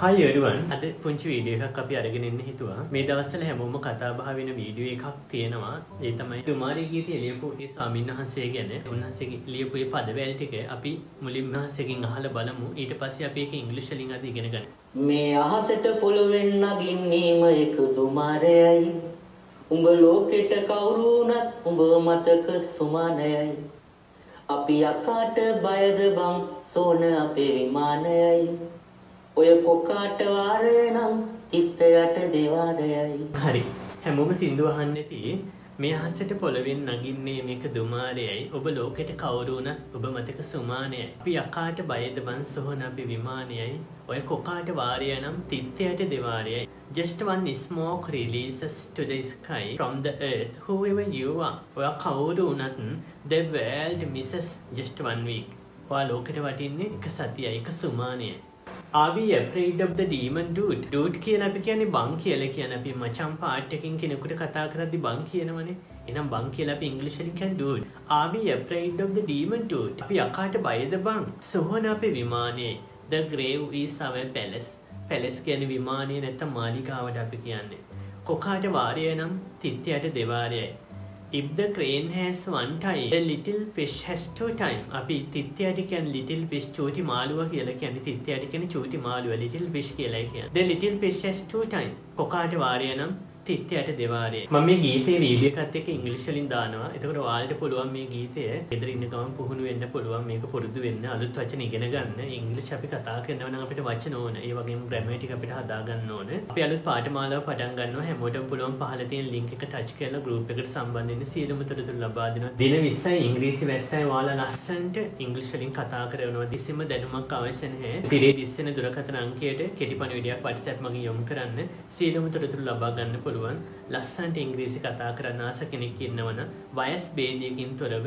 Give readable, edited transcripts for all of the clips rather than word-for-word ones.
Hi everyone. අද පුංචි video එකක් අපි අරගෙන ඉන්න හිතුවා. මේ දවස්වල හැමෝම කතා බහ වෙන වීඩියෝ එකක් තියෙනවා. ඒ තමයි තුමාරී ගීතයේ ලියපු ඒ ස්වාමීන් වහන්සේ ගැන. උන්වහන්සේගේ ලියපු ඒ පදවැල් ටික අපි මුලින්ම උන්වහන්සේගෙන් අහලා බලමු. ඊට පස්සේ අපි ඒක ඉංග්‍රීසි වලින් අද ඉගෙන ගන්න. මේ අහසට පොළවෙන් නගින්නේම එක දුමාරයයි. උඹ ලෝකෙට කවුරු වුණත් උඹ මතක සුමානයයි. අපි අකාට බයද බං සෝන අපේ විමානයයි. ඔය කොකාට වාරේ නම් චිත්තයට දේවාලයයි. හරි. හැමෝම සින්දු අහන්නේ නැති මේ අහසට පොළවෙන් නගින්නේ මේක දුමාරයයි. ඔබ ලෝකෙට කවුරු වුණත් ඔබ මතක සුමානයයි. අපි අකාට බයද බං සෝන අපේ විමානයයි. ඔය කොකාට වාරය නම් චිත්තයට දේවාලයයි. Just one smoke releases to the sky from the earth, whoever you are. ඔයා කවුරු වුණත් the world misses just one week. ඔයා ලෝකෙට වටින්නේ එක සතියයි, එක සුමානයයි. Are we afraid of the demon dude? Dude කියලා අපි කියන්නේ බං කියලා කියන්නේ අපි මචං පාට් එකකින් කෙනෙකුට කතා කරද්දි බං කියනවනේ. එහෙනම් බං කියලා අපි ඉංග්‍රීසි වලින් කියන්නේ dude. Are we afraid of the demon dude? අපි අකාට බයද බං? සෝහන අපේ විමානයේ. The grave is our palace. පැලස් කියන්නේ විමානය නැත්නම් මාලිගාවට අපි කියන්නේ. කොකාට වාරය නම් තිත්තයට දෙවාරයයි. If the crane has one time, the little fish has two time. අපි තිත්තයට කියන්නේ little fish චූටි මාළුවා කියලා කියන්නේ තිත්තයට කියන්නේ චූටි මාළුවා little fish කියලා කියන්නේ. The little fish has two time. කොකාට වාරය නම් තිත්තයට දෙවාරයයි. මම මේ ගීතේ වීඩියෝ එකත් එක්ක ඉංග්‍රීසි වලින් දානවා. එතකොට ඔයාලට පුළුවන් මේ ගීතය ගෙදර ඉන්න ගමන් පුහුණු වෙන්න පුළුවන්. මේක පුරුදු වෙන්න, අලුත් වචන ඉගෙන ගන්න. ඉංග්‍රීසි අපි කතා කරනවා නම් අපිට වචන ඕන. ඒ වගේම ග්‍රැමර් ටික අපිට හදා ගන්න ඕන. අපි අලුත් පාඨමාලාව පටන් ගන්නවා. හැමෝටම පුළුවන් පහළ තියෙන link එක touch කරලා group එකට සම්බන්ධ වෙන්න සියලුම තොරතුරු ලබා දෙනවා. දින 20යි ඉංග්‍රීසි වැස්සයි ඔයාලා ලස්සනට ඉංග්‍රීසි වලින් කතා කරනවා. කිසිම දැනුමක් අවශ්‍ය නැහැ. තිරේ දිස්සෙන දුරකථන අංකයට කෙටි පණිවිඩයක් WhatsApp මගින් යොමු කරන්න. සියලුම තොරතුරු ලබා ගන්න පුළුවන්. ලස්සනට ඉංග්‍රීසි කතා කරන්න ආස කෙනෙක් ඉන්නවනම් වයස් ભેදයකින් තොරව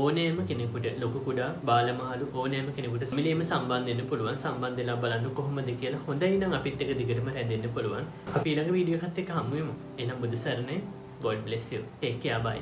ඕනෑම කෙනෙකුට ලොකු කුඩා බාලමහලු ඕනෑම කෙනෙකුට මිලීම සම්බන්ධ වෙන්න පුළුවන්. සම්බන්ධ වෙලා බලන්න කොහොමද කියලා. හොඳයි නම් අපිත් එක දිගටම රැඳෙන්න පුළුවන්. අපි ඊළඟ වීඩියෝ එකත් එක්ක හමු වෙමු. එහෙනම් බුදු සරණයි. God bless you. Take care. Bye.